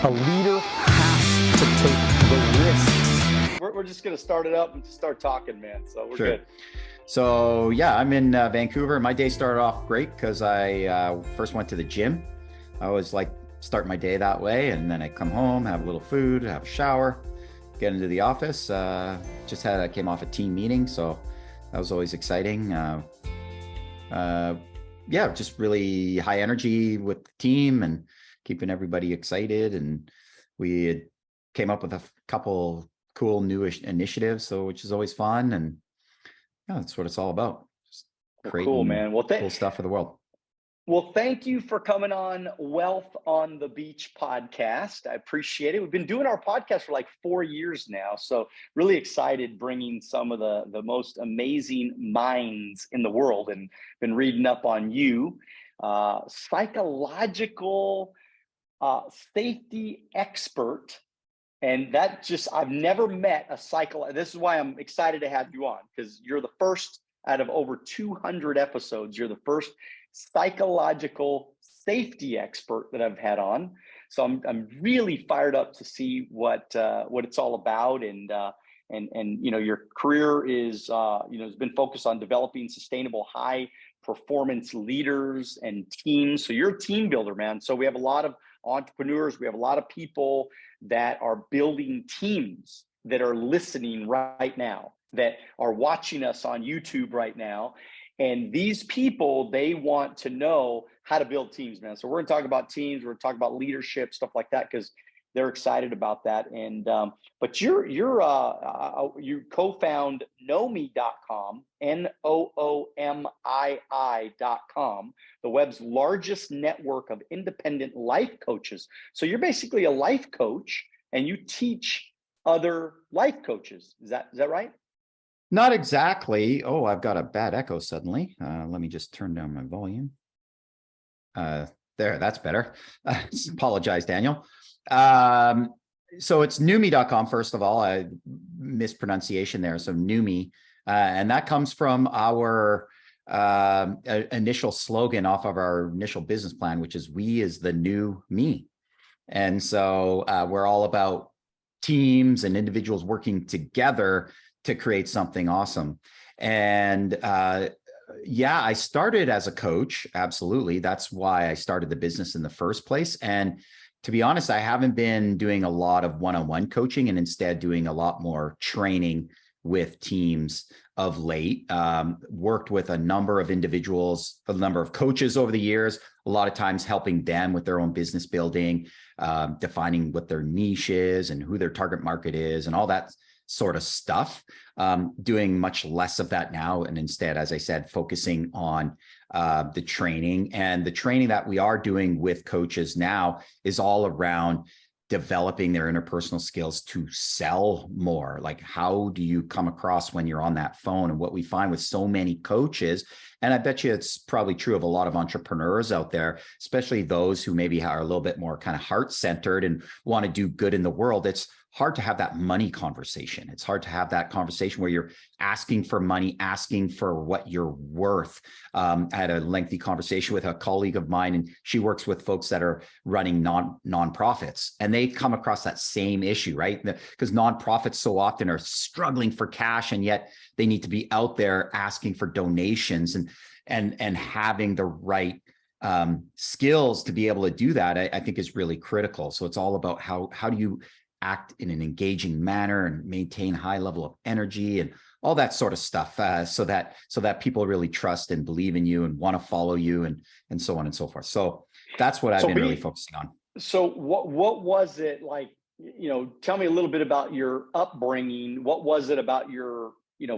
A leader has to take the risks. We're just going to start it up and start talking, man. So we're Sure. good. So yeah, I'm in Vancouver. My day started off great because I first went to the gym. I always like start my day that way, and then I come home, have a little food, have a shower, get into the office. I came off a team meeting, so that was always exciting. Just really high energy with the team and keeping everybody excited. And we had came up with a couple cool new initiatives, which is always fun. And yeah, that's what it's all about. Just creating Cool, man. Well, cool stuff for the world. Well, thank you for coming on Wealth on the Beach podcast. I appreciate it. We've been doing our podcast for like 4 years now. So really excited bringing some of the most amazing minds in the world, and been reading up on you. Psychological safety expert. And I've never met a this is why I'm excited to have you on, because you're the first out of over 200 episodes. You're the first psychological safety expert that I've had on. So I'm really fired up to see what it's all about. And your career is has been focused on developing sustainable high performance leaders and teams. So you're a team builder, man. So we have a lot of entrepreneurs. We have a lot of people that are building teams that are listening right now, that are watching us on YouTube right now. And these people, they want to know how to build teams, man. So we're going to talk about teams. We're going to talk about leadership, stuff like that, because they're excited about that. And but you co-found Noomii.com, Noomii.com, the web's largest network of independent life coaches. So you're basically a life coach, and you teach other life coaches. Is that right? Not exactly. Oh, I've got a bad echo suddenly. Let me just turn down my volume. There, that's better. Apologize, Daniel. So it's Noomii.com, first of all, mispronunciation there. So Noomii, and that comes from our initial slogan off of our initial business plan, which is "We is the new me." And so we're all about teams and individuals working together to create something awesome. And I started as a coach. Absolutely. That's why I started the business in the first place. And to be honest, I haven't been doing a lot of one-on-one coaching, and instead doing a lot more training with teams of late. Worked with a number of individuals, a number of coaches over the years, a lot of times helping them with their own business building, defining what their niche is and who their target market is and all that sort of stuff. Doing much less of that now, and instead, as I said, focusing on the training. And the training that we are doing with coaches now is all around developing their interpersonal skills to sell more. Like, how do you come across when you're on that phone? And what we find with so many coaches, and I bet you it's probably true of a lot of entrepreneurs out there, especially those who maybe are a little bit more kind of heart-centered and want to do good in the world, it's hard to have that money conversation. It's hard to have that conversation where you're asking for money, asking for what you're worth. I had a lengthy conversation with a colleague of mine, and she works with folks that are running nonprofits, and they come across that same issue, right? Because nonprofits so often are struggling for cash, and yet they need to be out there asking for donations and having the right skills to be able to do that. I think is really critical. So it's all about how do you act in an engaging manner and maintain high level of energy and all that sort of stuff, so that people really trust and believe in you and want to follow you, and so on and so forth. So that's what I've been really focusing on. So what was it like? Tell me a little bit about your upbringing. What was it about your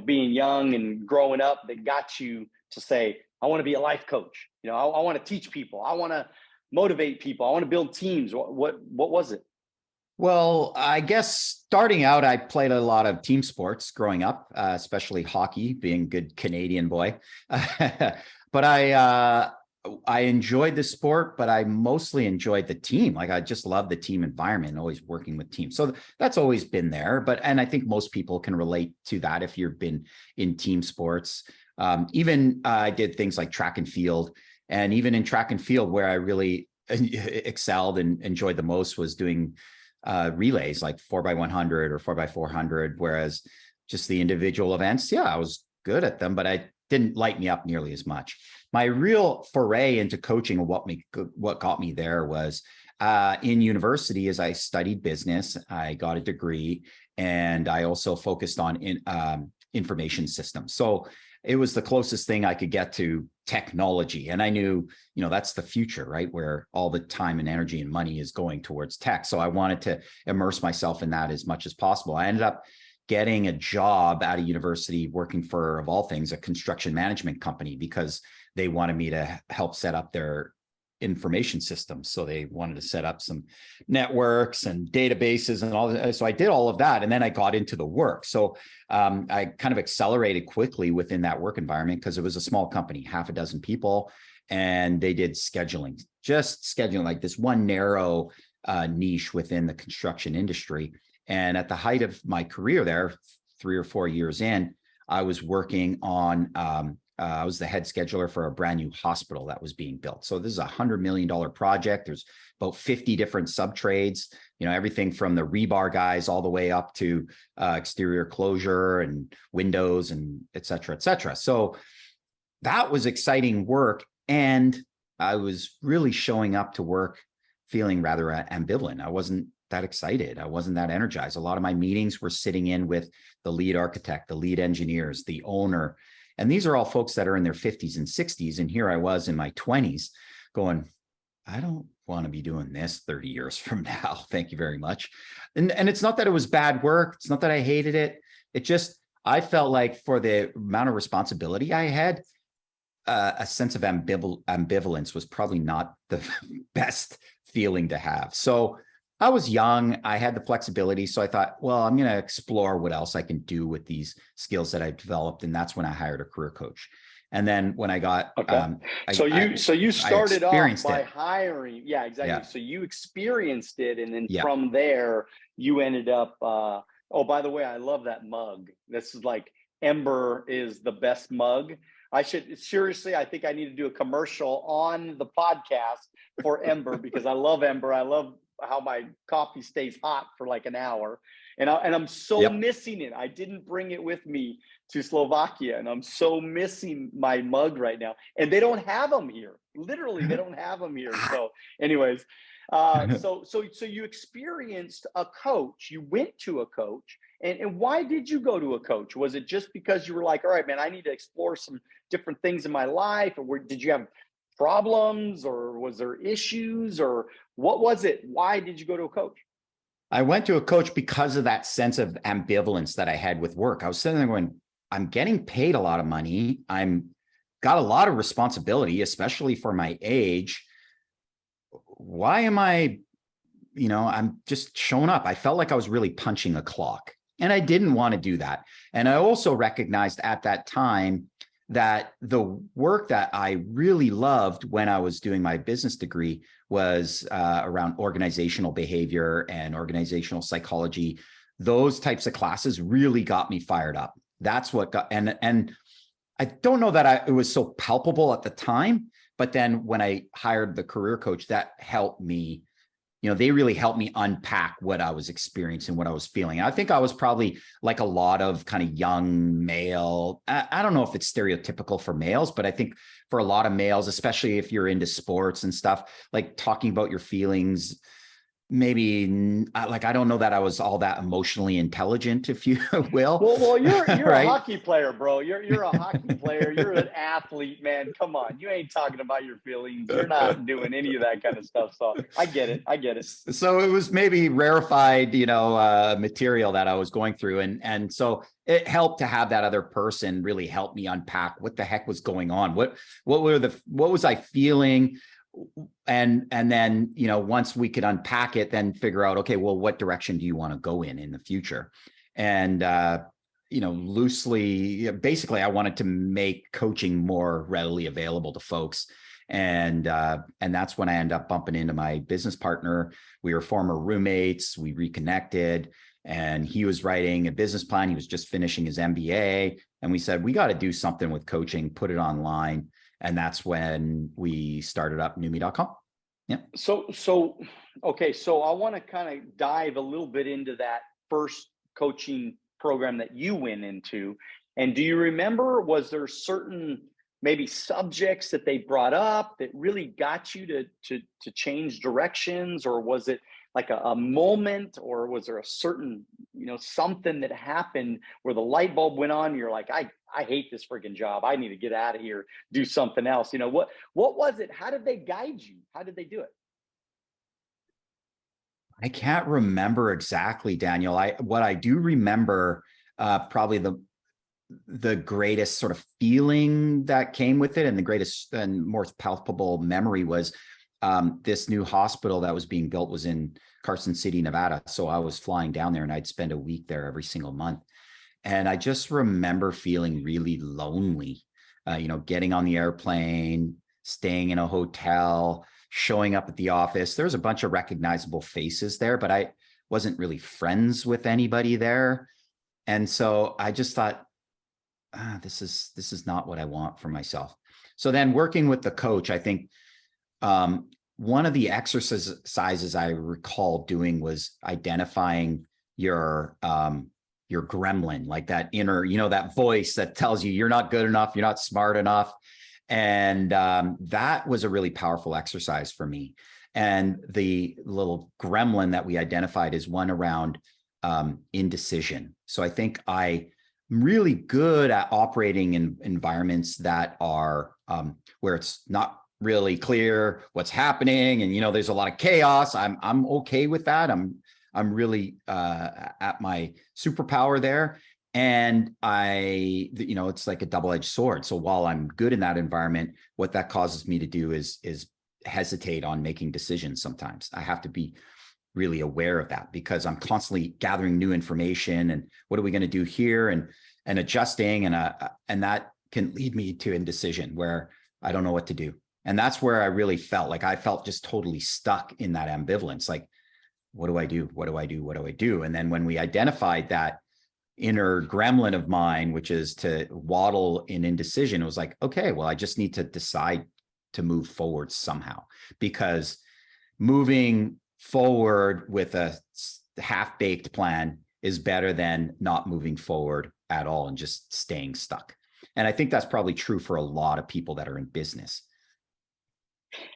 being young and growing up that got you to say, I want to be a life coach? I want to teach people. I want to motivate people. I want to build teams. What was it? Well, I guess starting out, I played a lot of team sports growing up, especially hockey, being a good Canadian boy. But I enjoyed the sport, but I mostly enjoyed the team. Like, I just love the team environment, always working with teams. So that's always been there. And I think most people can relate to that if you've been in team sports. Even I did things like track and field. And even in track and field, where I really excelled and enjoyed the most was doing relays like 4x100 or 4x400, whereas just the individual events, yeah, I was good at them, but I didn't light me up nearly as much. My real foray into coaching and what got me there was in university. As I studied business, I got a degree, and I also focused on information systems. So it was the closest thing I could get to technology. And I knew, that's the future, right? Where all the time and energy and money is going towards tech. So I wanted to immerse myself in that as much as possible. I ended up getting a job out of university working for, of all things, a construction management company, because they wanted me to help set up their information systems. So they wanted to set up some networks and databases and all that. So I did all of that. And then I got into the work. So I kind of accelerated quickly within that work environment because it was a small company, half a dozen people, and they did scheduling, just scheduling, like this one narrow niche within the construction industry. And at the height of my career there, 3 or 4 years in, I was working on, I was the head scheduler for a brand new hospital that was being built. So this is a $100 million project. There's about 50 different sub-trades, everything from the rebar guys all the way up to exterior closure and windows and et cetera, et cetera. So that was exciting work. And I was really showing up to work feeling rather ambivalent. I wasn't that excited. I wasn't that energized. A lot of my meetings were sitting in with the lead architect, the lead engineers, the owner. And these are all folks that are in their 50s and 60s. And here I was in my 20s going, I don't want to be doing this 30 years from now. Thank you very much. And it's not that it was bad work. It's not that I hated it. It just, I felt like for the amount of responsibility I had, a sense of ambivalence was probably not the best feeling to have. So I was young, I had the flexibility. So I thought, well, I'm going to explore what else I can do with these skills that I've developed. And that's when I hired a career coach. And then when I got, so you started off by hiring. Yeah, exactly. Yeah. So you experienced it. And then from there, you ended up, oh, by the way, I love that mug. This is like, Ember is the best mug. I think I need to do a commercial on the podcast for Ember because I love Ember. I love how my coffee stays hot for like an hour. And I'm so missing it. I didn't bring it with me to Slovakia, and I'm so missing my mug right now. And they don't have them here. Literally, they don't have them here. So anyways, so you experienced a coach. You went to a coach. And why did you go to a coach? Was it just because you were like, all right, man, I need to explore some different things in my life? Or did you have problems, or was there issues, or what was it? Why did you go to a coach? I went to a coach because of that sense of ambivalence that I had with work. I was sitting there going, I'm getting paid a lot of money. I'm got a lot of responsibility, especially for my age. Why am I, I'm just showing up. I felt like I was really punching a clock, and I didn't want to do that. And I also recognized at that time that the work that I really loved when I was doing my business degree was around organizational behavior and organizational psychology. Those types of classes really got me fired up. That's what got, and I don't know that it was so palpable at the time, but then when I hired the career coach, that helped me. They really helped me unpack what I was experiencing, what I was feeling. I think I was probably like a lot of kind of young male. I don't know if it's stereotypical for males, but I think for a lot of males, especially if you're into sports and stuff, like talking about your feelings, maybe like, I don't know that I was all that emotionally intelligent, if you will. Well, you're right? A hockey player, bro. You're a hockey player. You're an athlete, man. Come on. You ain't talking about your feelings. You're not doing any of that kind of stuff. So I get it. So it was maybe rarefied, material that I was going through. And so it helped to have that other person really help me unpack what the heck was going on. What was I feeling? And then, once we could unpack it, then figure out, okay, well, what direction do you want to go in the future? And, loosely, basically, I wanted to make coaching more readily available to folks. And that's when I ended up bumping into my business partner. We were former roommates. We reconnected, and he was writing a business plan. He was just finishing his MBA. And we said, we got to do something with coaching, put it online. And that's when we started up Noomii.com. Yeah. Okay. So I want to kind of dive a little bit into that first coaching program that you went into. And do you remember, was there certain maybe subjects that they brought up that really got you to change directions, or was it like a moment, or was there a certain, something that happened where the light bulb went on? You're like, I hate this freaking job. I need to get out of here, do something else. What was it? How did they guide you? How did they do it? I can't remember exactly, Daniel. What I do remember, probably the greatest sort of feeling that came with it, and the greatest and most palpable memory was this new hospital that was being built was in Carson City, Nevada. So I was flying down there, and I'd spend a week there every single month. And I just remember feeling really lonely, getting on the airplane, staying in a hotel, showing up at the office. There's a bunch of recognizable faces there, but I wasn't really friends with anybody there. And so I just thought, this is not what I want for myself. So then working with the coach, I think one of the exercises I recall doing was identifying your gremlin, like that inner, that voice that tells you you're not good enough, you're not smart enough. And that was a really powerful exercise for me. And the little gremlin that we identified is one around indecision. So I think I'm really good at operating in environments that are where it's not really clear what's happening, and there's a lot of chaos. I'm okay with that. I'm really at my superpower there. And it's like a double-edged sword. So while I'm good in that environment, what that causes me to do is hesitate on making decisions. Sometimes I have to be really aware of that, because I'm constantly gathering new information and what are we going to do here, and adjusting, and that can lead me to indecision where I don't know what to do. And that's where I really felt like I felt just totally stuck in that ambivalence. Like, what do I do? What do I do? What do I do? And then when we identified that inner gremlin of mine, which is to waddle in indecision, it was like, okay, well, I just need to decide to move forward somehow, because moving forward with a half-baked plan is better than not moving forward at all and just staying stuck. And I think that's probably true for a lot of people that are in business.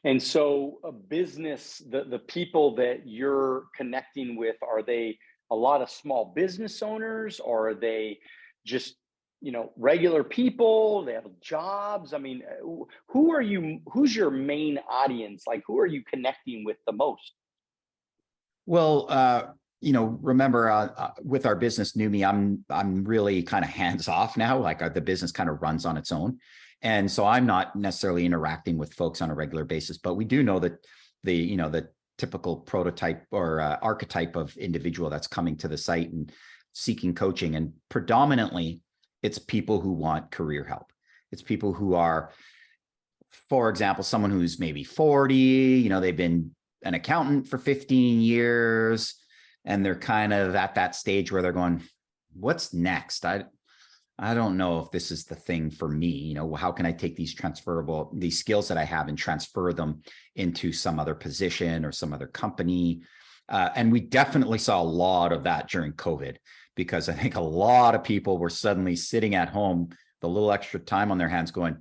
And so a business, the people that you're connecting with, are they a lot of small business owners, or are they just, regular people? They have jobs. I mean, who's your main audience? Like, who are you connecting with the most? Well, remember with our business, Noomii, I'm really kind of hands off now. Like the business kind of runs on its own. And so I'm not necessarily interacting with folks on a regular basis, but we do know that the typical prototype or archetype of individual that's coming to the site and seeking coaching. And predominantly it's people who want career help. It's people who are, for example, someone who's maybe 40, they've been an accountant for 15 years, and they're kind of at that stage where they're going, what's next? I don't know if this is the thing for me. How can I take these skills that I have and transfer them into some other position or some other company? And we definitely saw a lot of that during COVID, because I think a lot of people were suddenly sitting at home, the little extra time on their hands going,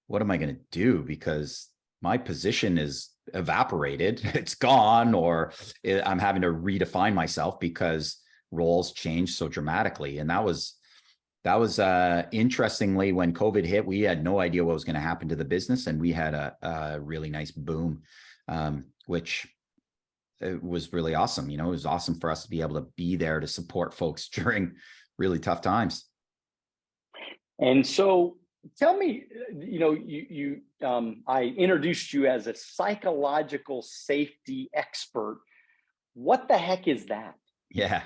what am I going to do? Because my position is evaporated, it's gone, or I'm having to redefine myself because roles changed so dramatically. And that was interestingly, when COVID hit, we had no idea what was going to happen to the business, and we had a really nice boom, which it was really awesome. It was awesome for us to be able to be there to support folks during really tough times. And so tell me, I introduced you as a psychological safety expert. What the heck is that? Yeah,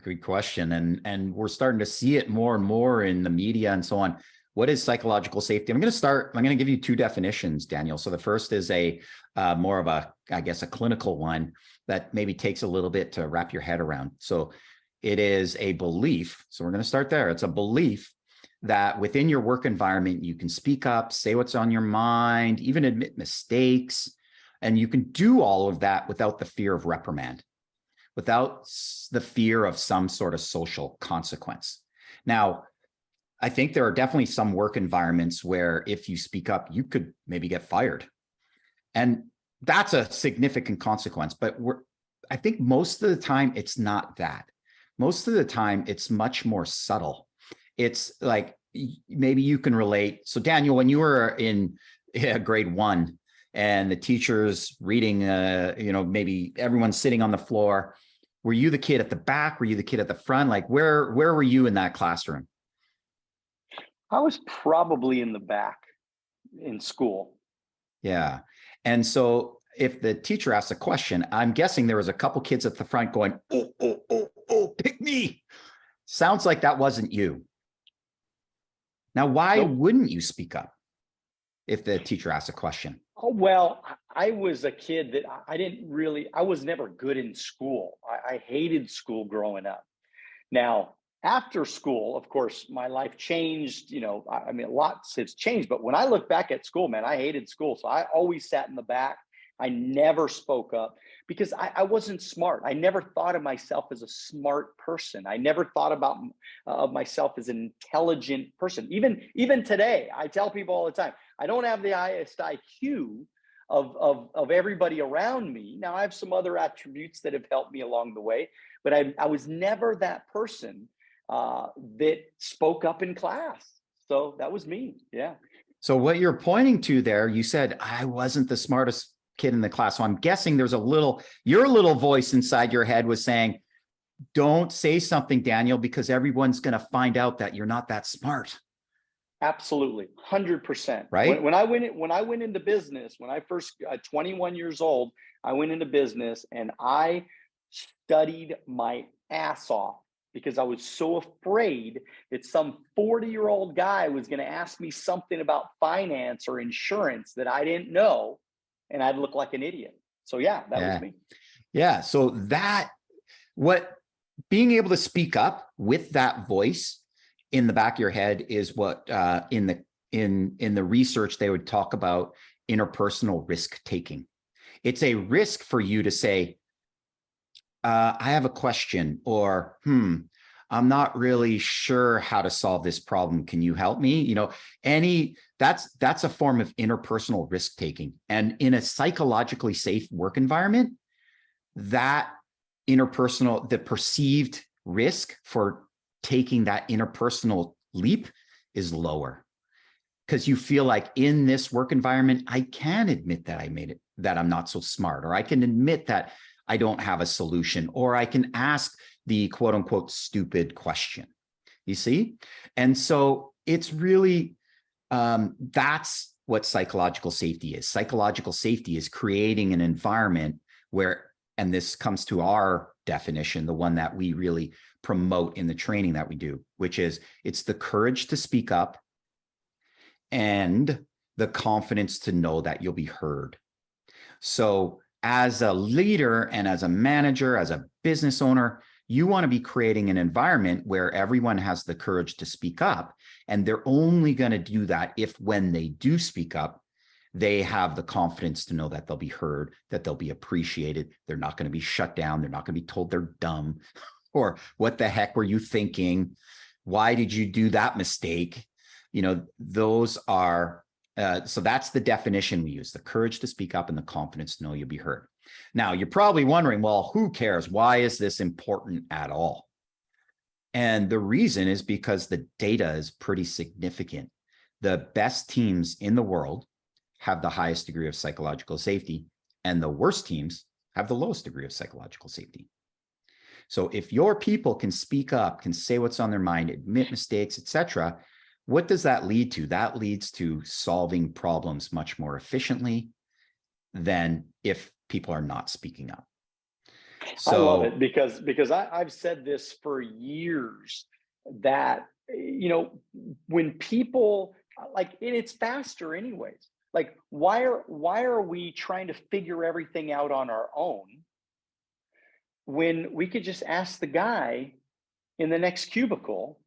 good question. And we're starting to see it more and more in the media and so on. What is psychological safety? I'm going to give you two definitions, Daniel. So the first is more of a clinical one that maybe takes a little bit to wrap your head around. So it is a belief. So we're going to start there. It's a belief that within your work environment, you can speak up, say what's on your mind, even admit mistakes, And you can do all of that without the fear of reprimand, without the fear of some sort of social consequence. Now, I think there are definitely some work environments where if you speak up, you could maybe get fired. And that's a significant consequence. But I think most of the time, it's not that. Most of the time, it's much more subtle. It's like, maybe you can relate. So Daniel, when you were in grade 1 and the teacher's reading, maybe everyone's sitting on the floor, were you the kid at the back? Were you the kid at the front? Like where were you in that classroom? I was probably in the back in school. Yeah. And so if the teacher asks a question, I'm guessing there was a couple kids at the front going, oh, pick me. Sounds like that wasn't you. Now, why Nope. wouldn't you speak up if the teacher asks a question? Oh, well, I was a kid that I was never good in school. I hated school growing up. Now, after school, of course, my life changed. I mean, lots has changed. But when I look back at school, man, I hated school. So I always sat in the back. I never spoke up because I wasn't smart. I never thought of myself as a smart person. I never thought about of myself as an intelligent person. Even today, I tell people all the time, I don't have the highest IQ of everybody around me. Now, I have some other attributes that have helped me along the way, but I was never that person that spoke up in class. So that was me. Yeah. So what you're pointing to there, you said, I wasn't the smartest kid in the class. So I'm guessing there's your little voice inside your head was saying, don't say something, Daniel, because everyone's going to find out that you're not that smart. Absolutely. 100%. Right. When I went into business, when I first 21 years old, I went into business and I studied my ass off because I was so afraid that some 40-year-old guy was going to ask me something about finance or insurance that I didn't know, and I'd look like an idiot. So yeah, that was me. Yeah. So being able to speak up with that voice in the back of your head is what in the research they would talk about interpersonal risk taking. It's a risk for you to say, I have a question, or I'm not really sure how to solve this problem. Can you help me? That's a form of interpersonal risk taking. And in a psychologically safe work environment, that the perceived risk for taking that interpersonal leap is lower. Because you feel like in this work environment, I can admit that that I'm not so smart, or I can admit that I don't have a solution, or I can ask the quote unquote stupid question. You see? And so it's really, that's what psychological safety is. Psychological safety is creating an environment where, and this comes to our definition, the one that we really promote in the training that we do, which is it's the courage to speak up and the confidence to know that you'll be heard. So as a leader and as a manager, as a business owner, you want to be creating an environment where everyone has the courage to speak up. And they're only going to do that if when they do speak up, they have the confidence to know that they'll be heard, that they'll be appreciated. They're not going to be shut down. They're not going to be told they're dumb or what the heck were you thinking? Why did you do that mistake? Those are, so that's the definition we use, the courage to speak up and the confidence to know you'll be heard. Now, you're probably wondering, well, who cares? Why is this important at all? And the reason is because the data is pretty significant. The best teams in the world have the highest degree of psychological safety, and the worst teams have the lowest degree of psychological safety. So if your people can speak up, can say what's on their mind, admit mistakes, etc., what does that lead to? That leads to solving problems much more than if people are not speaking up. So, I love it because I've said this for years that, when people and it's faster anyways. Like, why are we trying to figure everything out on our own when we could just ask the guy in the next cubicle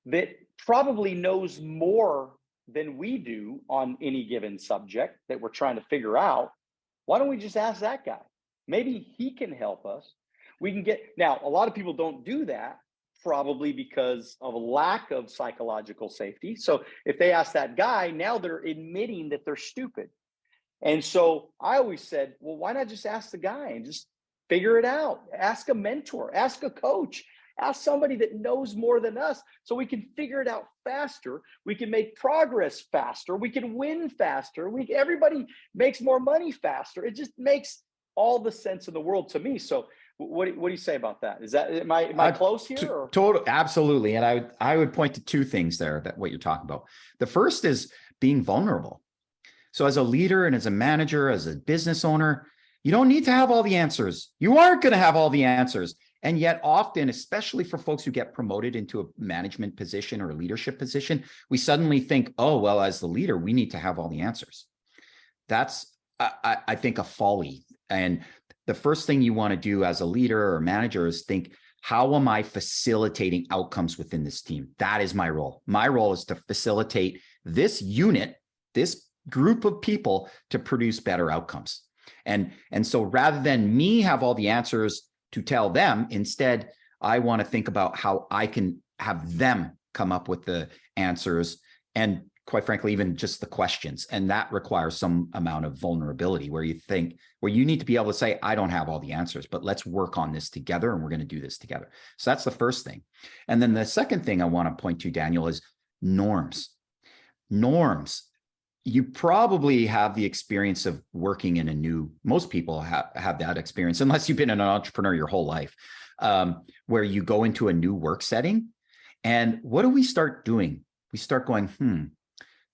that probably knows more than we do on any given subject that we're trying to figure out? Why don't we just ask that guy? Maybe he can help us. We can get, now, a lot of people don't do that, probably because of a lack of psychological safety. So if they ask that guy, now they're admitting that they're stupid. And so I always said, well, why not just ask the guy and just figure it out? Ask a mentor, ask a coach, ask somebody that knows more than us so we can figure it out faster. We can make progress faster. We can win faster. Everybody makes more money faster. It just makes all the sense in the world to me. So what do you say about that? Am I close here? Or? Total, absolutely. And I would point to two things there, that what you're talking about. The first is being vulnerable. So as a leader and as a manager, as a business owner, you don't need to have all the answers. You aren't going to have all the answers. And yet often, especially for folks who get promoted into a management position or a leadership position, we suddenly think, oh, well, as the leader, we need to have all the answers. That's, I think, a folly. And the first thing you want to do as a leader or manager is think, how am I facilitating outcomes within this team? That is my role. My role is to facilitate this unit, this group of people, to produce better outcomes. And so rather than me have all the answers to tell them, instead, I want to think about how I can have them come up with the answers, and quite frankly, even just the questions. And that requires some amount of vulnerability where you need to be able to say, I don't have all the answers, but let's work on this together, and we're going to do this together. So that's the first thing. And then the second thing I want to point to, Daniel, is norms. Norms. You probably have the experience of working in most people have that experience, unless you've been an entrepreneur your whole life, where you go into a new work setting. And what do we start doing? We start going,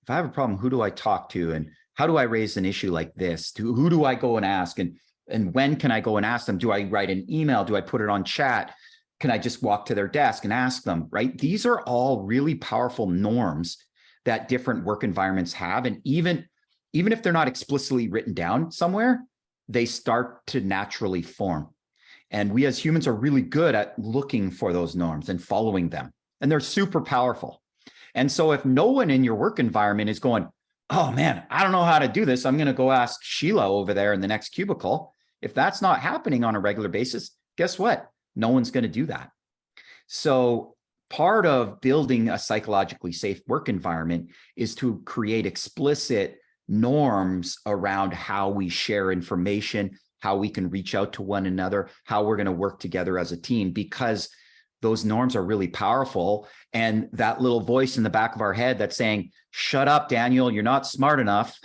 if I have a problem, who do I talk to? And how do I raise an issue like this? Who do I go and ask? And when can I go and ask them? Do I write an email? Do I put it on chat? Can I just walk to their desk and ask them, right? These are all really powerful norms that different work environments have. And even if they're not explicitly written down somewhere, they start to naturally form. And we as humans are really good at looking for those norms and following them. And they're super powerful. And so if no one in your work environment is going, oh man, I don't know how to do this, I'm going to go ask Sheila over there in the next cubicle. If that's not happening on a regular basis, guess what? No one's going to do that. So part of building a psychologically safe work environment is to create explicit norms around how we share information, how we can reach out to one another, how we're going to work together as a team, because those norms are really powerful. And that little voice in the back of our head that's saying, shut up, Daniel, you're not smart enough,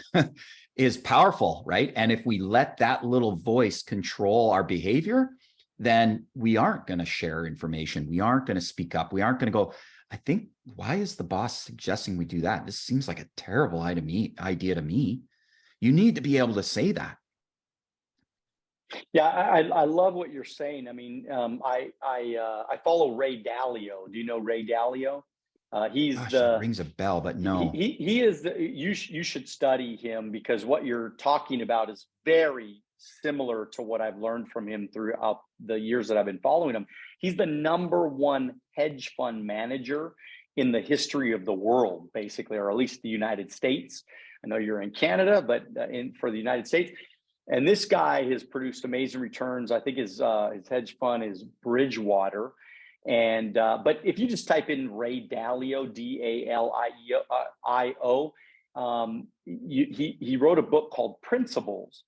is powerful, right? And if we let that little voice control our behavior, then we aren't going to share information. We aren't going to speak up. We aren't going to go, I think, why is the boss suggesting we do that? This seems like a terrible idea to me. You need to be able to say that. Yeah, I love what you're saying. I mean, I follow Ray Dalio. Do you know Ray Dalio? That rings a bell, but no. He is you should study him, because what you're talking about is very similar to what I've learned from him throughout the years that I've been following him. He's the #1 hedge fund manager in the history of the world, basically, or at least the United States. I know you're in Canada, but for the United States. And this guy has produced amazing returns. I think his hedge fund is Bridgewater. And but if you just type in Ray Dalio, Dalio, he wrote a book called Principles.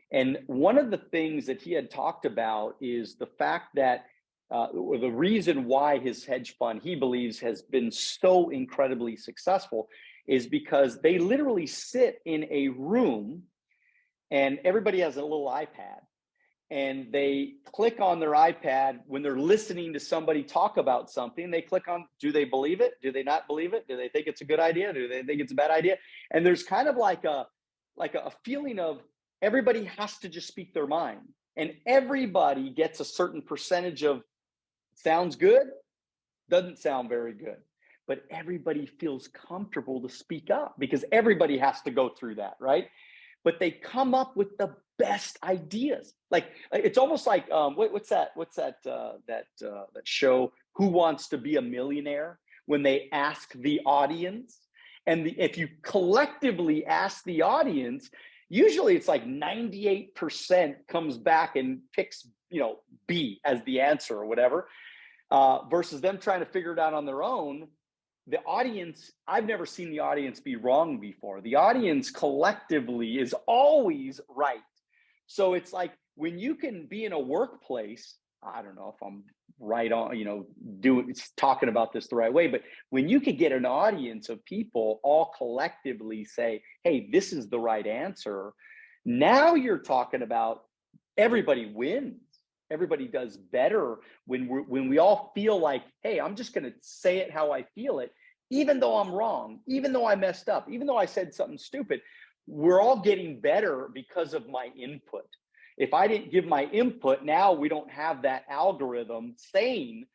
And one of the things that he had talked about is the fact that the reason why his hedge fund, he believes, has been so incredibly successful is because they literally sit in a room and everybody has a little iPad, and they click on their iPad when they're listening to somebody talk about something. They click on, do they believe it? Do they not believe it? Do they think it's a good idea? Do they think it's a bad idea? And there's kind of like a feeling of everybody has to just speak their mind, and everybody gets a certain percentage of sounds good, doesn't sound very good, but everybody feels comfortable to speak up because everybody has to go through that, right? But they come up with the best ideas. Like, it's almost like what's that show, Who Wants to Be a Millionaire, when they ask the audience, and if you collectively ask the audience, Usually it's like 98% comes back and picks, B as the answer or whatever, versus them trying to figure it out on their own. The audience, I've never seen the audience be wrong before. The audience collectively is always right. So it's like when you can be in a workplace, I don't know if I'm right on, talking about this the right way, but when you could get an audience of people all collectively say, hey, this is the right answer, now you're talking about everybody wins. Everybody does better when we all feel like, hey, I'm just going to say it how I feel it, even though I'm wrong, even though I messed up, even though I said something stupid. We're all getting better because of my input. If I didn't give my input, now we don't have that algorithm saying,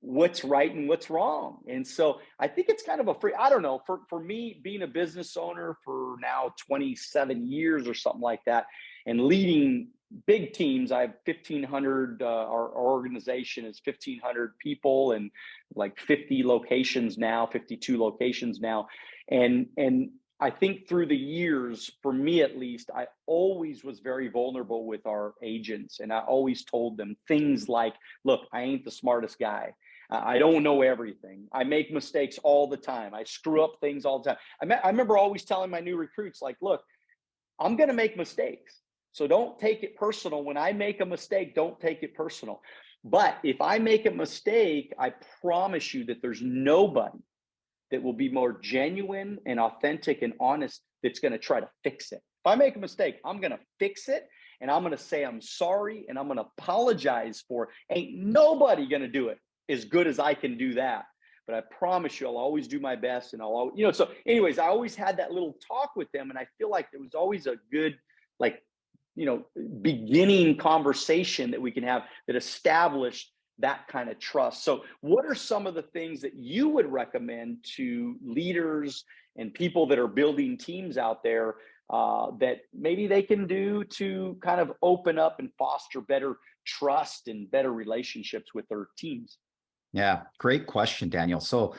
what's right and what's wrong. And so I think it's kind of I don't know, for me, being a business owner for now 27 years or something like that, and leading big teams. I have 1,500, our organization is 1,500 people and like 50 locations now, 52 locations now. And I think through the years, for me at least, I always was very vulnerable with our agents. And I always told them things like, look, I ain't the smartest guy. I don't know everything. I make mistakes all the time. I screw up things all the time. I remember always telling my new recruits, like, look, I'm going to make mistakes. So don't take it personal. When I make a mistake, don't take it personal. But if I make a mistake, I promise you that there's nobody that will be more genuine and authentic and honest that's going to try to fix it. If I make a mistake, I'm going to fix it, and I'm going to say I'm sorry, and I'm going to apologize for it. Ain't nobody going to do it as good as I can do that. But I promise you, I'll always do my best, and I'll always, so anyways, I always had that little talk with them, and I feel like there was always a good, beginning conversation that we can have that established that kind of trust. So what are some of the things that you would recommend to leaders and people that are building teams out there that maybe they can do to kind of open up and foster better trust and better relationships with their teams? Yeah, great question, Daniel. So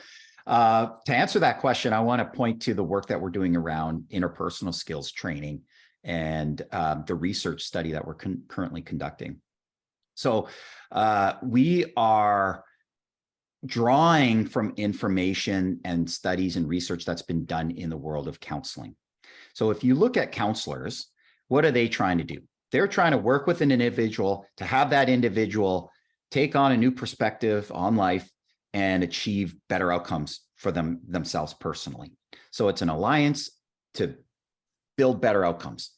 to answer that question, I want to point to the work that we're doing around interpersonal skills training and the research study that we're currently conducting. So we are drawing from information and studies and research that's been done in the world of counseling. So if you look at counselors, what are they trying to do? They're trying to work with an individual to have that individual take on a new perspective on life and achieve better outcomes for themselves personally. So it's an alliance to build better outcomes.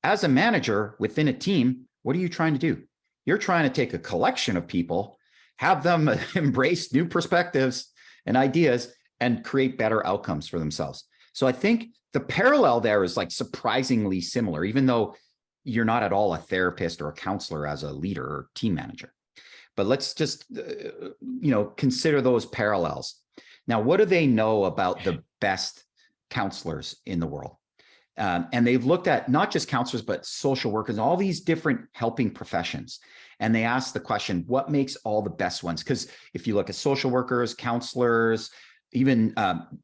As a manager within a team, what are you trying to do? You're trying to take a collection of people, have them embrace new perspectives and ideas, and create better outcomes for themselves. So I think the parallel there is like surprisingly similar, even though you're not at all a therapist or a counselor as a leader or team manager. But let's just, consider those parallels. Now, what do they know about the best counselors in the world? And they've looked at not just counselors, but social workers, all these different helping professions. And they ask the question, what makes all the best ones? Because if you look at social workers, counselors, even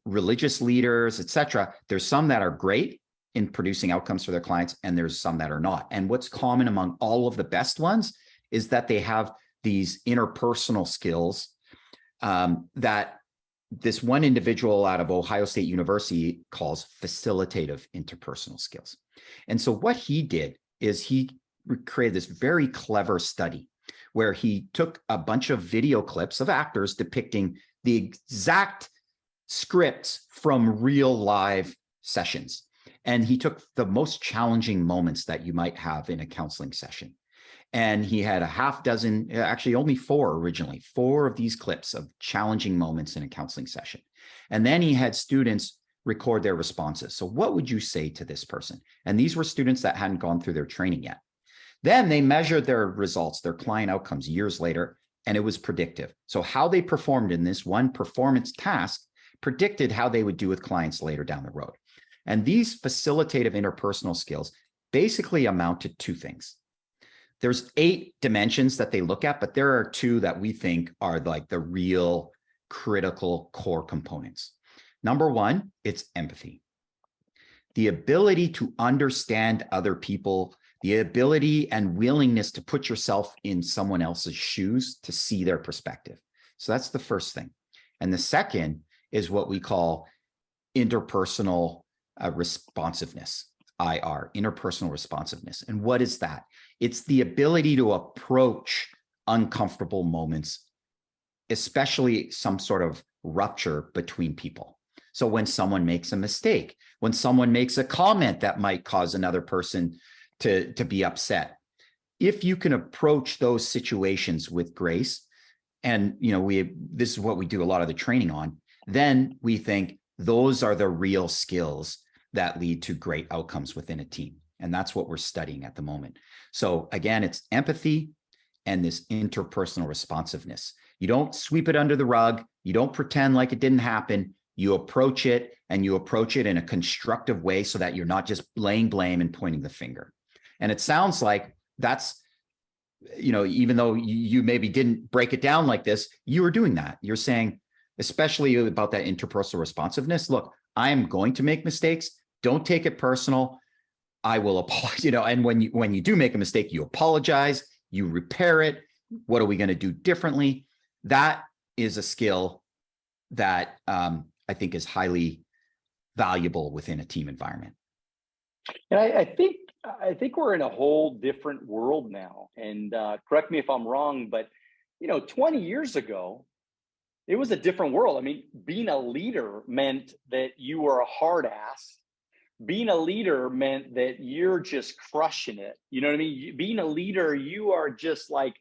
religious leaders, et cetera, there's some that are great in producing outcomes for their clients, and there's some that are not. And what's common among all of the best ones is that they have these interpersonal skills that this one individual out of Ohio State University calls facilitative interpersonal skills. And so what he did is he created this very clever study where he took a bunch of video clips of actors depicting the exact scripts from real live sessions. And he took the most challenging moments that you might have in a counseling session. And he had a half dozen, actually only four originally, 4 of these clips of challenging moments in a counseling session. And then he had students record their responses. So what would you say to this person? And these were students that hadn't gone through their training yet. Then they measured their results, their client outcomes years later, and it was predictive. So how they performed in this one performance task predicted how they would do with clients later down the road. And these facilitative interpersonal skills basically amount to 2 things. There's 8 dimensions that they look at, but there are 2 that we think are like the real critical core components. Number 1, it's empathy. the ability to understand other people, the ability and willingness to put yourself in someone else's shoes to see their perspective. So that's the first thing. And the second is what we call interpersonal responsiveness, IR, interpersonal responsiveness. And what is that? It's the ability to approach uncomfortable moments, especially some sort of rupture between people. So when someone makes a mistake, when someone makes a comment that might cause another person to be upset, if you can approach those situations with grace, and this is what we do a lot of the training on, then we think those are the real skills that lead to great outcomes within a team. And that's what we're studying at the moment. So again, it's empathy and this interpersonal responsiveness. You don't sweep it under the rug. You don't pretend like it didn't happen. You approach it, and you approach it in a constructive way so that you're not just laying blame and pointing the finger. And it sounds like that's, even though you maybe didn't break it down like this, you were doing that. You're saying, especially about that interpersonal responsiveness, look, I am going to make mistakes. Don't take it personal. I will apologize, and when you do make a mistake, you apologize, you repair it. What are we going to do differently? That is a skill that I think is highly valuable within a team environment. And I think we're in a whole different world now. And correct me if I'm wrong, but 20 years ago, it was a different world. I mean, being a leader meant that you were a hard ass. Being a leader meant that you're just crushing it. You know what I mean? Being a leader, you are just like,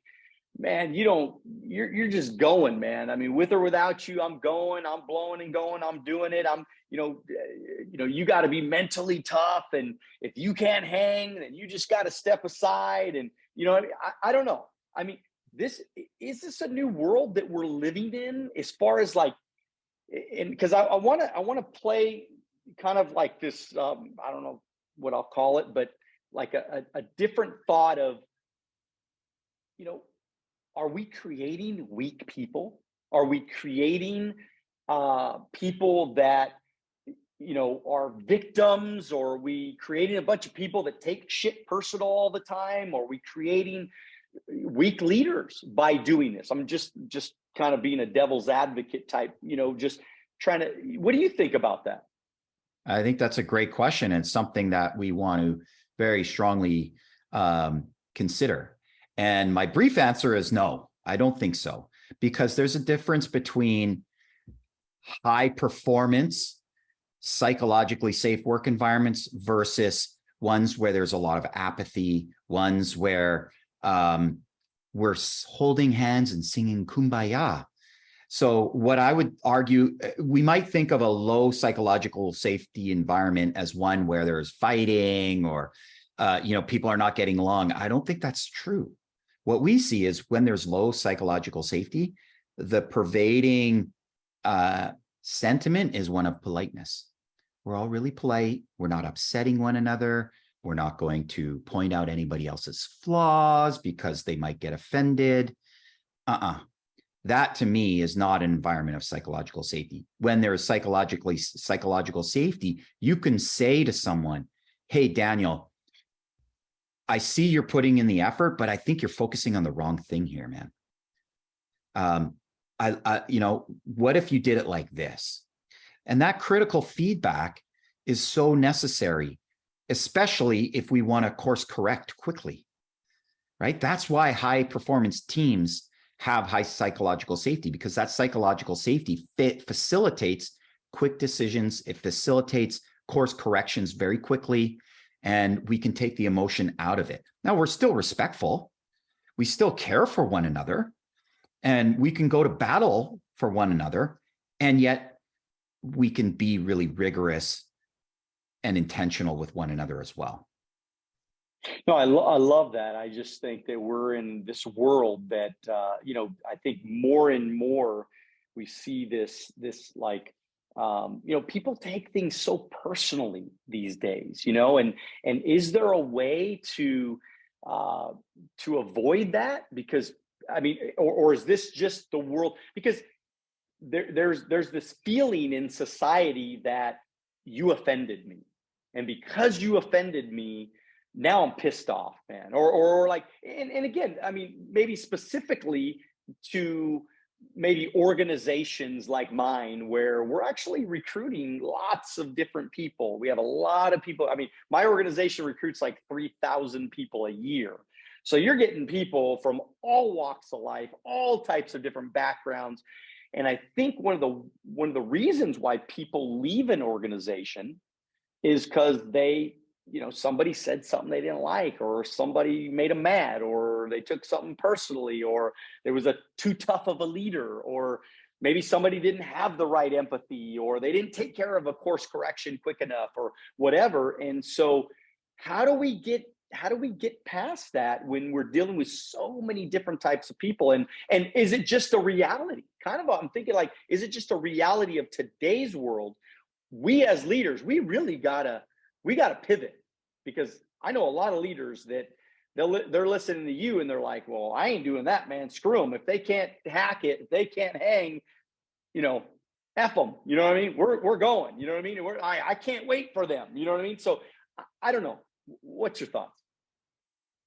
man, you're just going, man. I mean, with or without you, I'm going, I'm blowing and going, I'm doing it. You got to be mentally tough. And if you can't hang, then you just got to step aside. And, I don't know. I mean, is this a new world that we're living in as far as like, and because I want to play kind of like this, I don't know what I'll call it, but like a different thought of, are we creating weak people? Are we creating people that, are victims? Or are we creating a bunch of people that take shit personal all the time? Or are we creating weak leaders by doing this? I'm just kind of being a devil's advocate type, just trying to, what do you think about that? I think that's a great question, and something that we want to very strongly consider. And my brief answer is no, I don't think so, because there's a difference between high performance, psychologically safe work environments versus ones where there's a lot of apathy, ones where we're holding hands and singing Kumbaya. So what I would argue, we might think of a low psychological safety environment as one where there's fighting or, people are not getting along. I don't think that's true. What we see is when there's low psychological safety, the pervading sentiment is one of politeness. We're all really polite. We're not upsetting one another. We're not going to point out anybody else's flaws because they might get offended. That to me is not an environment of psychological safety. When there is psychological safety, you can say to someone, hey, Daniel, I see you're putting in the effort, but I think you're focusing on the wrong thing here, man. What if you did it like this? And that critical feedback is so necessary, especially if we want to course correct quickly, right? That's why high performance teams have high psychological safety, because that psychological safety facilitates quick decisions. It facilitates course corrections very quickly, and we can take the emotion out of it. Now, we're still respectful. We still care for one another, and we can go to battle for one another, and yet we can be really rigorous and intentional with one another as well. No, I love that. I just think that we're in this world that, I think more and more we see this like, people take things so personally these days, and is there a way to avoid that? Because I mean, or is this just the world? Because there's this feeling in society that you offended me. And because you offended me, now I'm pissed off, man. Or like, and again, I mean, maybe specifically to maybe organizations like mine where we're actually recruiting lots of different people. We have a lot of people. I mean, my organization recruits like 3,000 people a year. So you're getting people from all walks of life, all types of different backgrounds. And I think one of the reasons why people leave an organization is because they, somebody said something they didn't like, or somebody made them mad, or they took something personally, or there was too tough of a leader, or maybe somebody didn't have the right empathy, or they didn't take care of a course correction quick enough, or whatever. And so how do we get past that when we're dealing with so many different types of people? And is it just a reality? Kind of, I'm thinking like, is it just a reality of today's world? We as leaders, we really gotta pivot, because I know a lot of leaders that they're listening to you and they're like, well, I ain't doing that, man. Screw them. If they can't hack it, if they can't hang, F them. You know what I mean? We're going. You know what I mean? I can't wait for them. You know what I mean? So I don't know. What's your thoughts?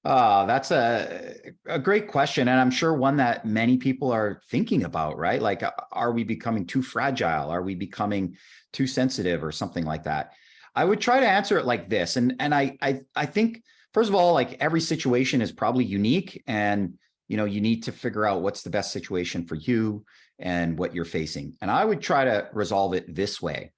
That's a great question. And I'm sure one that many people are thinking about, right? Like, are we becoming too fragile? Are we becoming too sensitive or something like that? I would try to answer it like this. And I think, first of all, like every situation is probably unique, and, you need to figure out what's the best situation for you and what you're facing. And I would try to resolve it this way.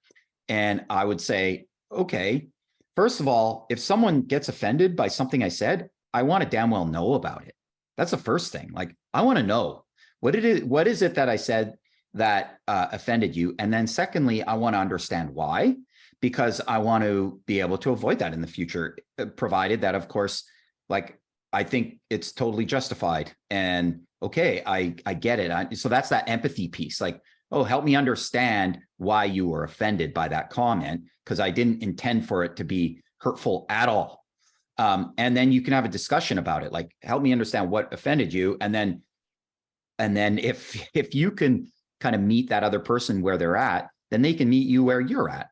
And I would say, okay, first of all, if someone gets offended by something I said, I want to damn well know about it. That's the first thing. Like, I want to know what is it that I said that offended you? And then secondly, I want to understand why, because I want to be able to avoid that in the future, provided that, of course, like, I think it's totally justified. And okay, I get it. So that's that empathy piece. Like, oh, help me understand why you were offended by that comment, because I didn't intend for it to be hurtful at all. And then you can have a discussion about it. Like, help me understand what offended you. And then if you can kind of meet that other person where they're at, then they can meet you where you're at.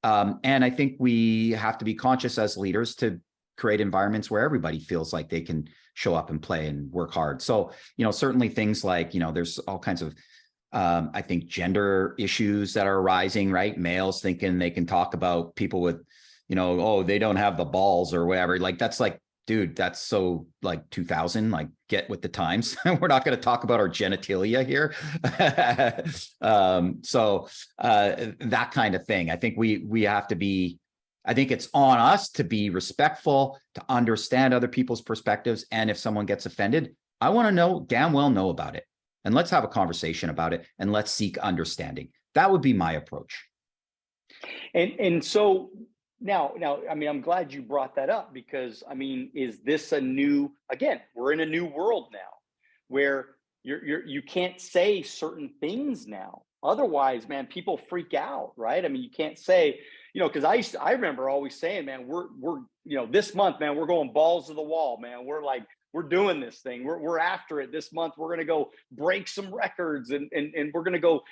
And I think we have to be conscious as leaders to create environments where everybody feels like they can show up and play and work hard. So, certainly things like, there's all kinds of, I think, gender issues that are arising, right? Males thinking they can talk about people with, oh, they don't have the balls or whatever. Like, that's like, dude, that's so like 2000, like, get with the times. We're not going to talk about our genitalia here. So that kind of thing. I think we have to be, I think it's on us to be respectful, to understand other people's perspectives. And if someone gets offended, I want to damn well know about it. And let's have a conversation about it, and let's seek understanding. That would be my approach. And so now, I mean, I'm glad you brought that up, because I mean, is this again, we're in a new world now where you can't say certain things now. Otherwise, man, people freak out, right? I mean, you can't say, because I remember always saying, man, we're this month, man, we're going balls to the wall, man. We're doing this thing. We're after it this month. We're going to go break some records, and we're going to go,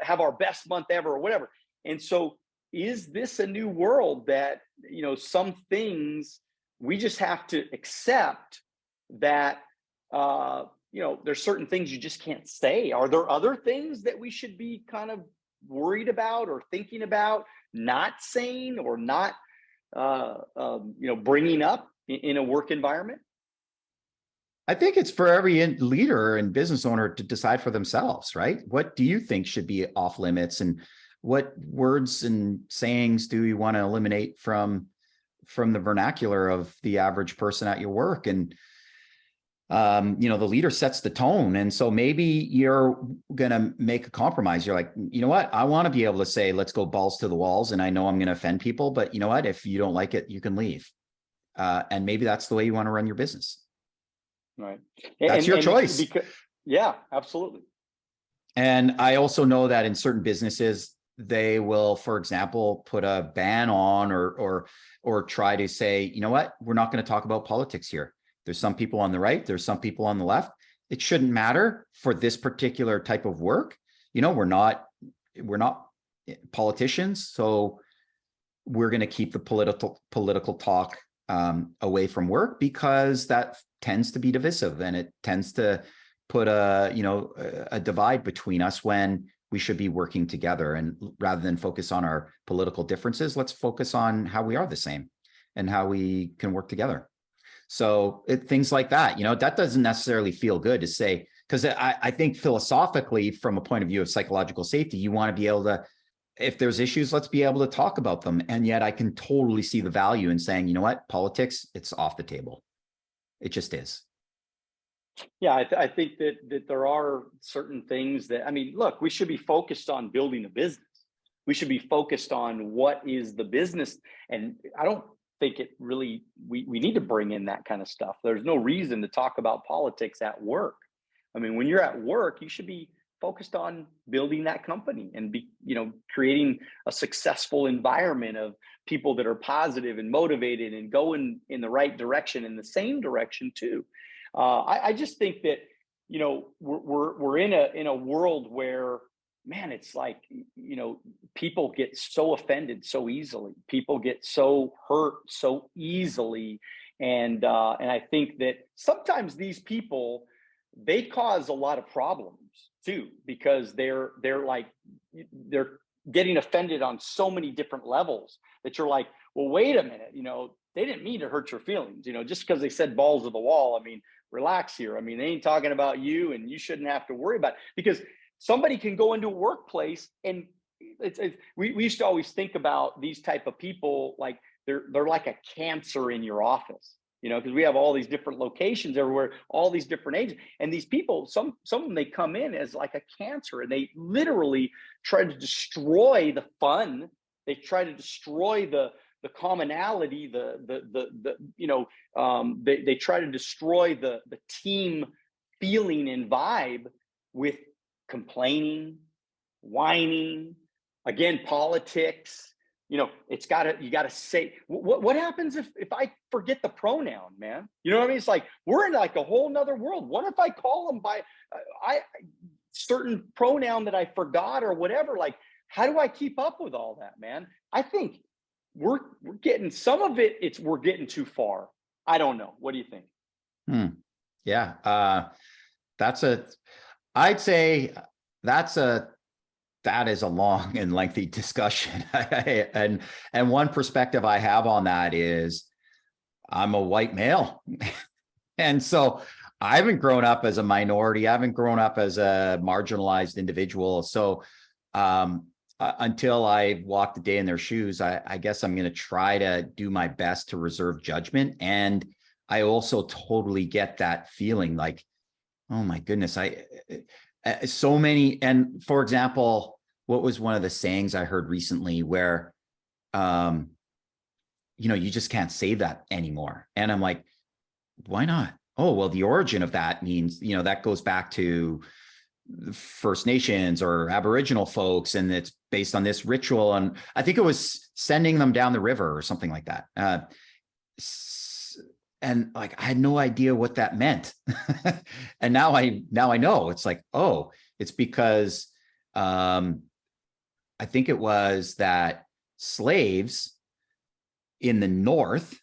have our best month ever, or whatever. And so, is this a new world that, some things we just have to accept that, there's certain things you just can't say? Are there other things that we should be kind of worried about or thinking about not saying, or not, bringing up in a work environment? I think it's for every leader and business owner to decide for themselves, right? What do you think should be off limits, and what words and sayings do you want to eliminate from the vernacular of the average person at your work? And the leader sets the tone. And so maybe you're going to make a compromise. You're like, you know what? I want to be able to say, let's go balls to the walls. And I know I'm going to offend people, but you know what? If you don't like it, you can leave. And maybe that's the way you want to run your business. Right. That's your choice. Yeah, absolutely. And I also know that in certain businesses, they will, for example, put a ban on or try to say, you know what? We're not going to talk about politics here. There's some people on the right. There's some people on the left. It shouldn't matter for this particular type of work. We're not politicians. So we're going to keep the political talk away from work, because that tends to be divisive, and it tends to put a divide between us when we should be working together. And rather than focus on our political differences, let's focus on how we are the same and how we can work together. So things like that, that doesn't necessarily feel good to say, because I think philosophically, from a point of view of psychological safety, you want to be able to, if there's issues, let's be able to talk about them. And yet I can totally see the value in saying, you know what, politics, it's off the table. It just is. Yeah, I think that there are certain things that, I mean, look, we should be focused on building a business. We should be focused on what is the business. And I don't think it really, we need to bring in that kind of stuff. There's no reason to talk about politics at work. I mean, when you're at work, you should be focused on building that company and creating a successful environment of people that are positive and motivated and going in the right direction, in the same direction too. I just think that we're in a world where, man, it's like people get so offended so easily. People get so hurt so easily, and I think that sometimes these people, they cause a lot of problems too, because they're getting offended on so many different levels that you're like, well, wait a minute, they didn't mean to hurt your feelings, just because they said balls to the wall. I mean, relax here. I mean, they ain't talking about you, and you shouldn't have to worry about it, because somebody can go into a workplace and we used to always think about these type of people like they're like a cancer in your office, because we have all these different locations everywhere, all these different agents, and these people, some of them, they come in as like a cancer, and they literally try to destroy the fun. They try to destroy the commonality, they try to destroy the team feeling and vibe with complaining, whining, again, politics. You gotta say, what happens if I forget the pronoun, man? You know what I mean? It's like, we're in like a whole nother world. What if I call them by certain pronoun that I forgot or whatever? Like, how do I keep up with all that, man? I think we're getting some of it. We're getting too far. I don't know. What do you think? Yeah. I'd say that is a long and lengthy discussion. and one perspective I have on that is I'm a white male. And so I haven't grown up as a minority. I haven't grown up as a marginalized individual. So until I walk the day in their shoes, I guess I'm going to try to do my best to reserve judgment. And I also totally get that feeling like, oh my goodness, so many. And for example, what was one of the sayings I heard recently where, you just can't say that anymore. And I'm like, why not? Oh, well, the origin of that means, that goes back to First Nations or Aboriginal folks, and it's based on this ritual. And I think it was sending them down the river or something like that. And like, I had no idea what that meant. And now I know. It's like, oh, it's because I think it was that slaves in the North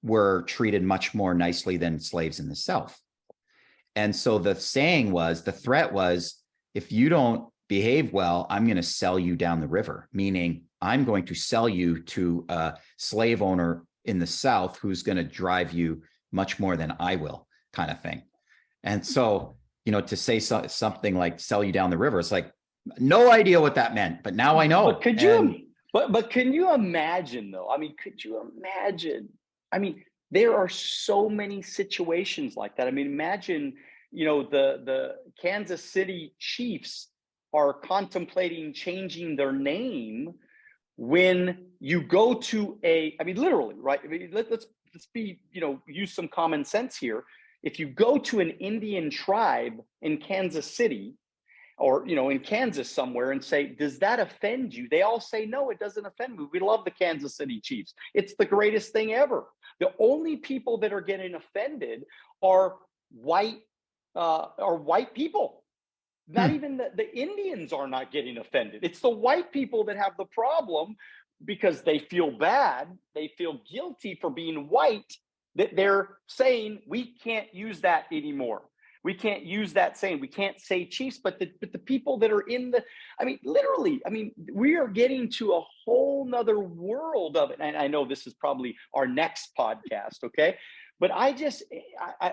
were treated much more nicely than slaves in the South. And so the threat was, if you don't behave well, I'm going to sell you down the river, meaning I'm going to sell you to a slave owner in the South who's going to drive you much more than I will, kind of thing. And so, to say something like sell you down the river, it's like, no idea what that meant, but now I know. But could you, but can you imagine though? I mean, could you imagine? I mean, there are so many situations like that. I mean, imagine, the Kansas City Chiefs are contemplating changing their name when you go to literally, right? I mean, let's be, use some common sense here. If you go to an Indian tribe in Kansas City or, in Kansas somewhere and say, does that offend you? They all say, no, it doesn't offend me. We love the Kansas City Chiefs. It's the greatest thing ever. The only people that are getting offended are white people. Not even the Indians are not getting offended. It's the white people that have the problem because they feel bad, they feel guilty for being white, that they're saying we can't use that anymore. We can't use that saying. We can't say Chiefs, but the people that are in the, I mean, literally, I mean, we are getting to a whole nother world of it. And I know this is probably our next podcast, okay? But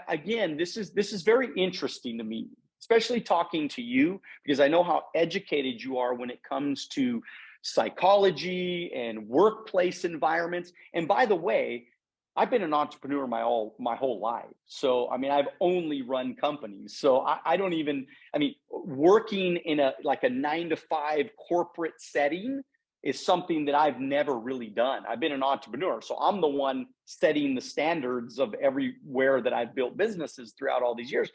again, this is very interesting to me, especially talking to you, because I know how educated you are when it comes to psychology and workplace environments. And by the way, I've been an entrepreneur my whole life. So, I mean, I've only run companies. So I don't even, I mean, working in a 9-to-5 corporate setting is something that I've never really done. I've been an entrepreneur. So I'm the one setting the standards of everywhere that I've built businesses throughout all these years.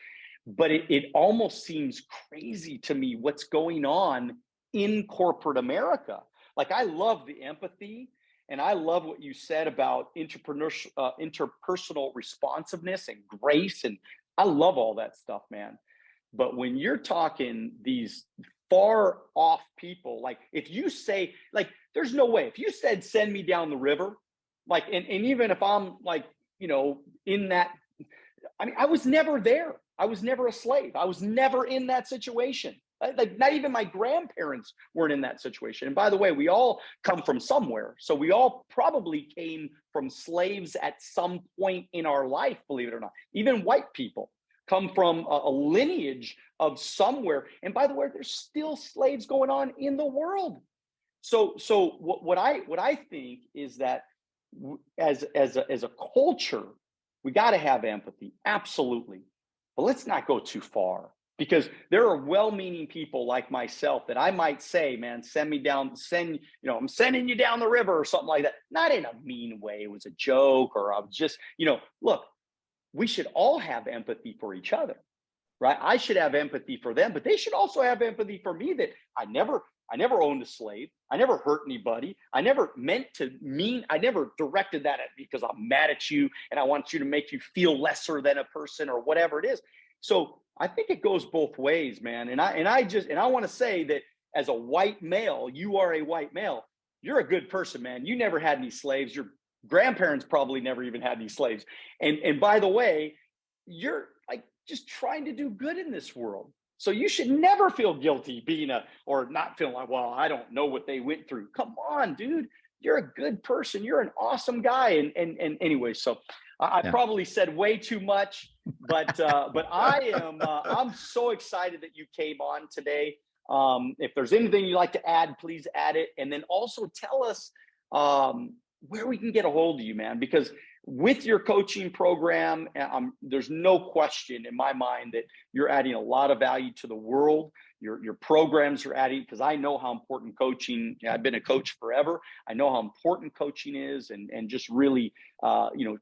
But it almost seems crazy to me what's going on in corporate America. Like, I love the empathy. And I love what you said about interpersonal responsiveness and grace. And I love all that stuff, man. But when you're talking these far off people, like if you say, like, there's no way, if you said, send me down the river, like, and even if I'm like, you know, in that, I mean, I was never there. I was never a slave. I was never in that situation. Like, not even my grandparents weren't in that situation. And by the way, we all come from somewhere. So we all probably came from slaves at some point in our life, believe it or not. Even white people come from a lineage of somewhere. And by the way, there's still slaves going on in the world. So what I think is that as a culture, we got to have empathy. Absolutely. But let's not go too far. Because there are well-meaning people like myself that I might say, man, I'm sending you down the river or something like that. Not in a mean way. It was a joke, or I was just, look, we should all have empathy for each other, right? I should have empathy for them, but they should also have empathy for me, that I never owned a slave. I never hurt anybody. I never I never directed that at because I'm mad at you and I want you to make you feel lesser than a person or whatever it is. So I think it goes both ways, man. And I want to say that as a white male, you are a white male. You're a good person, man. You never had any slaves. Your grandparents probably never even had any slaves. And by the way, you're like just trying to do good in this world. So you should never feel guilty or not feeling like, well, I don't know what they went through. Come on, dude. You're a good person. You're an awesome guy. And anyway, so I probably said way too much, but I'm so excited that you came on today. If there's anything you'd like to add, please add it. And then also tell us where we can get a hold of you, man, because with your coaching program, there's no question in my mind that you're adding a lot of value to the world. Your programs are adding, because I know how important coaching, I've been a coach forever. I know how important coaching is, and just really,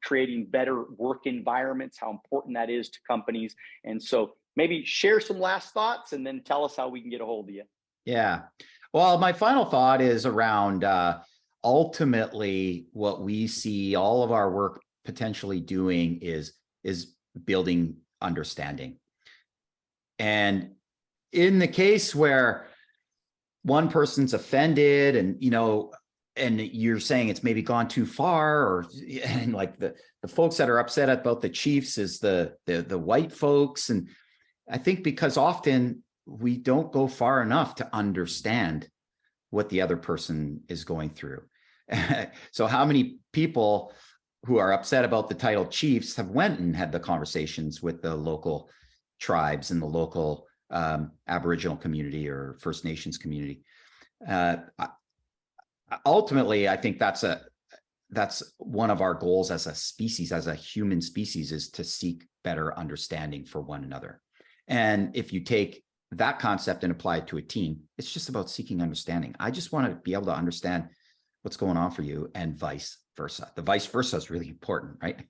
creating better work environments, how important that is to companies. And so maybe share some last thoughts and then tell us how we can get a hold of you. Yeah. Well, my final thought is around ultimately what we see all of our work potentially doing is building understanding. And in the case where one person's offended and you're saying it's maybe gone too far, and like the folks that are upset about the Chiefs is the white folks. And I think because often we don't go far enough to understand what the other person is going through. So how many people who are upset about the title Chiefs have went and had the conversations with the local tribes and the local Aboriginal community or First Nations community? Ultimately, I think that's one of our goals as a species, as a human species, is to seek better understanding for one another. And if you take that concept and apply it to a team, it's just about seeking understanding. I just want to be able to understand what's going on for you, and vice versa. The vice versa is really important, right?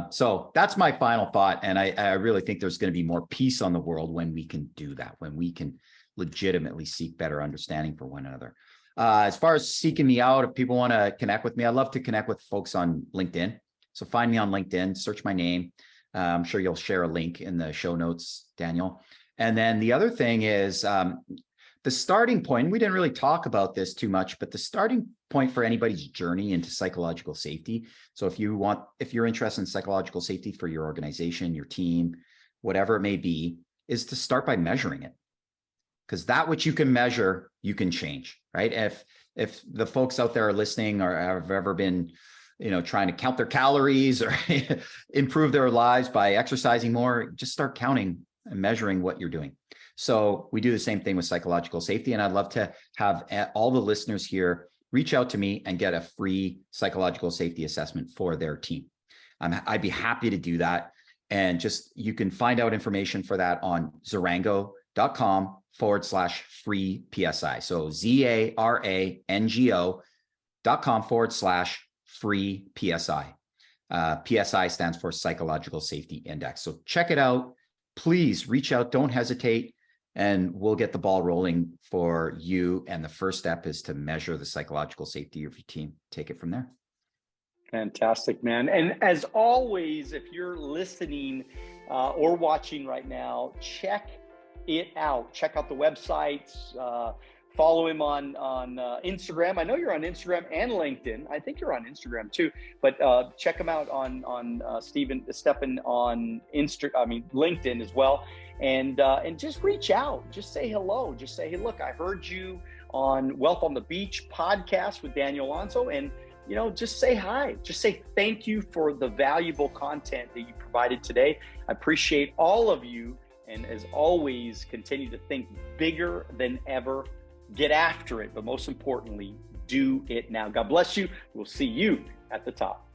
So that's my final thought. And I really think there's going to be more peace on the world when we can do that, when we can legitimately seek better understanding for one another. As far as seeking me out, if people want to connect with me, I'd love to connect with folks on LinkedIn. So find me on LinkedIn, search my name. I'm sure you'll share a link in the show notes, Daniel. And then the other thing is, the the starting point, we didn't really talk about this too much, but the starting point for anybody's journey into psychological safety. So if you're interested in psychological safety for your organization, your team, whatever it may be, is to start by measuring it. Because that which you can measure, you can change, right? If the folks out there are listening or have ever been, trying to count their calories or improve their lives by exercising more, just start counting and measuring what you're doing. So we do the same thing with psychological safety. And I'd love to have all the listeners here reach out to me and get a free psychological safety assessment for their team. I'd be happy to do that. And you can find out information for that on zarango.com/free PSI. So ZARANGO.com/free PSI. PSI stands for Psychological Safety Index. So check it out. Please reach out. Don't hesitate. And we'll get the ball rolling for you. And the first step is to measure the psychological safety of your team. Take it from there. Fantastic, man. And as always, if you're listening or watching right now, check it out. Check out the websites. Follow him on Instagram. I know you're on Instagram and LinkedIn. I think you're on Instagram too. But check him out on Stephan on LinkedIn as well. And just reach out. Just say hello. Just say, hey, look, I heard you on Wealth on the Beach podcast with Daniel Alonzo, and just say hi. Just say thank you for the valuable content that you provided today. I appreciate all of you. And as always, continue to think bigger than ever. Get after it. But most importantly, do it now. God bless you. We'll see you at the top.